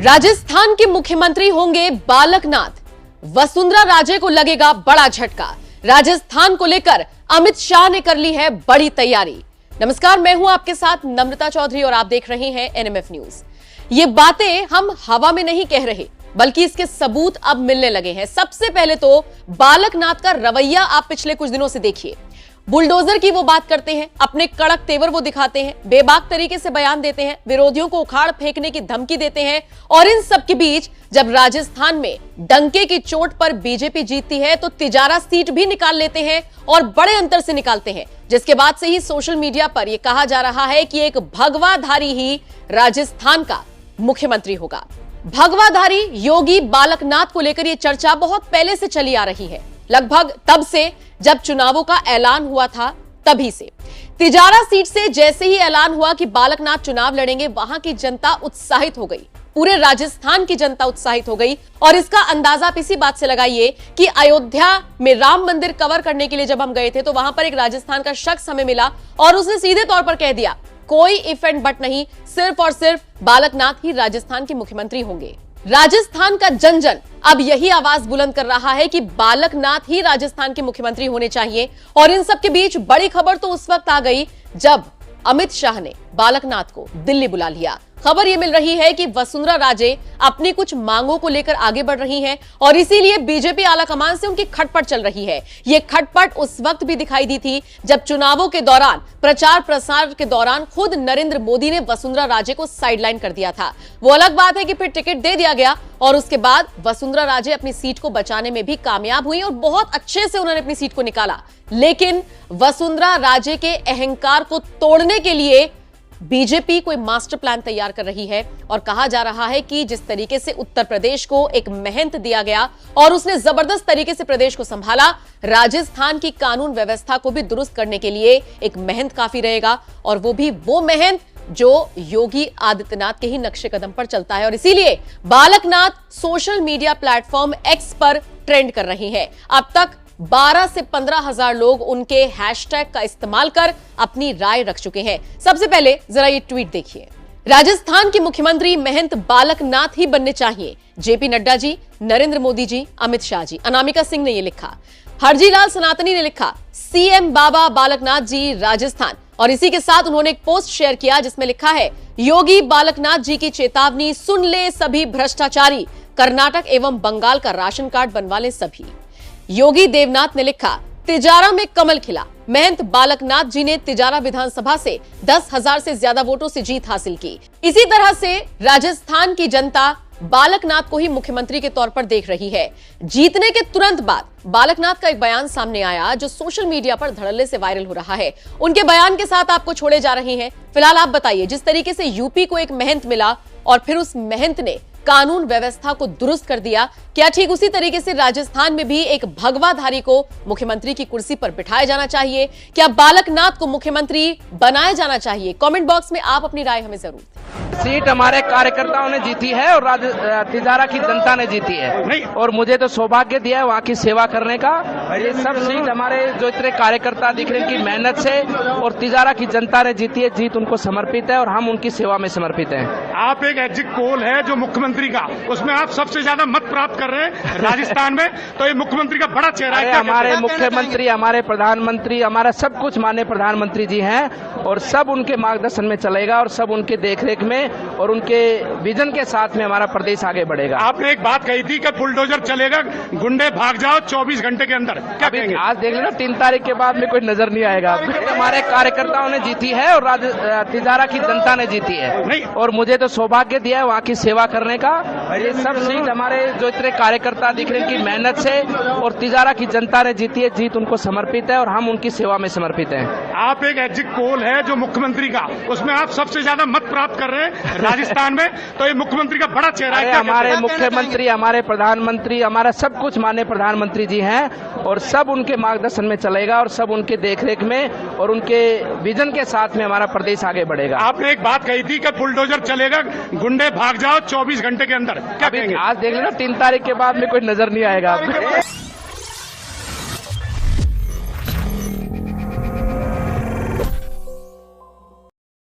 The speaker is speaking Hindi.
राजस्थान के मुख्यमंत्री होंगे बालकनाथ। वसुंधरा राजे को लगेगा बड़ा झटका। राजस्थान को लेकर अमित शाह ने कर ली है बड़ी तैयारी। नमस्कार, मैं हूं आपके साथ नम्रता चौधरी और आप देख रहे हैं एनएमएफ न्यूज। ये बातें हम हवा में नहीं कह रहे, बल्कि इसके सबूत अब मिलने लगे हैं। सबसे पहले तो बालकनाथ का रवैया आप पिछले कुछ दिनों से देखिए। बुलडोजर की वो बात करते हैं, अपने कड़क तेवर वो दिखाते हैं, बेबाक तरीके से बयान देते हैं, विरोधियों को उखाड़ फेंकने की धमकी देते हैं। और इन सब के बीच जब राजस्थान में डंके की चोट पर बीजेपी जीतती है तो तिजारा सीट भी निकाल लेते हैं और बड़े अंतर से निकालते हैं, जिसके बाद से ही सोशल मीडिया पर यह कहा जा रहा है कि एक भगवाधारी ही राजस्थान का मुख्यमंत्री होगा। भगवाधारी योगी बालकनाथ को लेकर यह चर्चा बहुत पहले से चली आ रही है, लगभग तब से जब चुनावों का ऐलान हुआ था तभी से। तिजारा सीट से जैसे ही ऐलान हुआ कि बालकनाथ चुनाव लड़ेंगे, वहां की जनता उत्साहित हो गई, पूरे राजस्थान की जनता उत्साहित हो गई। और इसका अंदाजा आप इसी बात से लगाइए कि अयोध्या में राम मंदिर कवर करने के लिए जब हम गए थे तो वहां पर एक राजस्थान का शख्स हमें मिला और उसने सीधे तौर पर कह दिया, कोई इफ एंड बट नहीं, सिर्फ और सिर्फ बालकनाथ ही राजस्थान के मुख्यमंत्री होंगे। राजस्थान का जन जन अब यही आवाज बुलंद कर रहा है कि बालकनाथ ही राजस्थान के मुख्यमंत्री होने चाहिए। और इन सब के बीच बड़ी खबर तो उस वक्त आ गई जब अमित शाह ने बालकनाथ को दिल्ली बुला लिया। खबर यह मिल रही है कि वसुंधरा राजे अपनी कुछ मांगों को लेकर आगे बढ़ रही हैं और इसीलिए बीजेपी आलाकमान से उनकी खटपट चल रही है। यह खटपट उस वक्त भी दिखाई दी थी जब चुनावों के दौरान, प्रचार प्रसार के दौरान खुद नरेंद्र मोदी ने वसुंधरा राजे को साइडलाइन कर दिया था। वो अलग बात है कि फिर टिकट दे दिया गया और उसके बाद वसुंधरा राजे अपनी सीट को बचाने में भी कामयाब हुई और बहुत अच्छे से उन्होंने अपनी सीट को निकाला। लेकिन वसुंधरा राजे के अहंकार को तोड़ने के लिए बीजेपी कोई मास्टर प्लान तैयार कर रही है। और कहा जा रहा है कि जिस तरीके से उत्तर प्रदेश को एक महंत दिया गया और उसने जबरदस्त तरीके से प्रदेश को संभाला, राजस्थान की कानून व्यवस्था को भी दुरुस्त करने के लिए एक महंत काफी रहेगा। और वो भी वो महंत जो योगी आदित्यनाथ के ही नक्शे कदम पर चलता है। और इसीलिए Balaknath social media platform x पर ट्रेंड कर रही है। अब तक 12 से 15 हजार लोग उनके हैशटैग का इस्तेमाल कर अपनी राय रख चुके हैं। सबसे पहले जरा ये ट्वीट देखिए। राजस्थान के मुख्यमंत्री महंत बालकनाथ ही बनने चाहिए। जेपी नड्डा जी, नरेंद्र मोदी जी, अमित शाह जी। अनामिका सिंह ने यह लिखा। हरजीलाल सनातनी ने लिखा, सीएम बाबा बालकनाथ जी राजस्थान। और इसी के साथ उन्होंने एक पोस्ट शेयर किया जिसमें लिखा है, योगी बालकनाथ जी की चेतावनी सुन ले सभी भ्रष्टाचारी, कर्नाटक एवं बंगाल का राशन कार्ड बनवा ले सभी। योगी देवनाथ ने लिखा, तिजारा में कमल खिला। महंत बालकनाथ जी ने तिजारा विधानसभा से 10,000 से ज्यादा वोटों से जीत हासिल की। इसी तरह से राजस्थान की जनता बालकनाथ को ही मुख्यमंत्री के तौर पर देख रही है। जीतने के तुरंत बाद बालकनाथ का एक बयान सामने आया जो सोशल मीडिया पर धड़ल्ले से वायरल हो रहा है। उनके बयान के साथ आपको छोड़े जा रहे हैं। फिलहाल आप बताइए, जिस तरीके से यूपी को एक महंत मिला और फिर उस महंत ने कानून व्यवस्था को दुरुस्त कर दिया, क्या ठीक उसी तरीके से राजस्थान में भी एक भगवाधारी को मुख्यमंत्री की कुर्सी पर बिठाया जाना चाहिए? क्या बालकनाथ को मुख्यमंत्री बनाया जाना चाहिए? कमेंट बॉक्स में आप अपनी राय हमें जरूर दें। सीट हमारे कार्यकर्ताओं ने जीती है और तिजारा की जनता ने जीती है और मुझे तो सौभाग्य दिया है वहाँ की सेवा करने का। ये सब सीट हमारे जो इतने कार्यकर्ता दिख रहे हैं की मेहनत से और तिजारा की जनता ने जीती है। जीत उनको समर्पित है और हम उनकी सेवा में समर्पित हैं। आप एक एग्जिट पोल है जो मुख्यमंत्री का, उसमें आप सबसे ज्यादा मत प्राप्त कर रहे हैं राजस्थान में, तो ये मुख्यमंत्री का बड़ा चेहरा है। हमारे मुख्यमंत्री, हमारे प्रधानमंत्री, हमारा सब कुछ माननीय प्रधानमंत्री जी हैं और सब उनके मार्गदर्शन में चलेगा और सब उनके देखरेख में और उनके विजन के साथ में हमारा प्रदेश आगे बढ़ेगा। आपने एक बात कही थी कि बुलडोजर चलेगा, गुंडे भाग जाओ 24 घंटे के अंदर, क्या कहेंगे? आज देख लेना, 3 तारीख के बाद में कोई नजर नहीं आएगा। हमारे कार्यकर्ताओं ने जीती है और तिजारा की जनता ने जीती है और मुझे तो सौभाग्य दिया है वहाँ की सेवा करने का। ये सब सीट हमारे जो इतने कार्यकर्ता दिख रहे हैं की मेहनत से और तिजारा की जनता ने जीती है। जीत उनको समर्पित है और हम उनकी सेवा में समर्पित हैं। आप एक एग्जिट पोल है जो मुख्यमंत्री का, उसमें आप सबसे ज्यादा मत प्राप्त कर रहे हैं राजस्थान में, तो ये मुख्यमंत्री का बड़ा चेहरा है। हमारे मुख्यमंत्री, हमारे प्रधानमंत्री, हमारा सब कुछ माननीय प्रधानमंत्री जी हैं और सब उनके मार्गदर्शन में चलेगा और सब उनके देखरेख में और उनके विजन के साथ में हमारा प्रदेश आगे बढ़ेगा। आपने एक बात कही थी कि बुलडोजर चलेगा, गुंडे भाग जाओ 24 घंटे के अंदर, क्या कहेंगे? आज देख लेना, 3 तारीख के बाद में कोई नजर नहीं आएगा।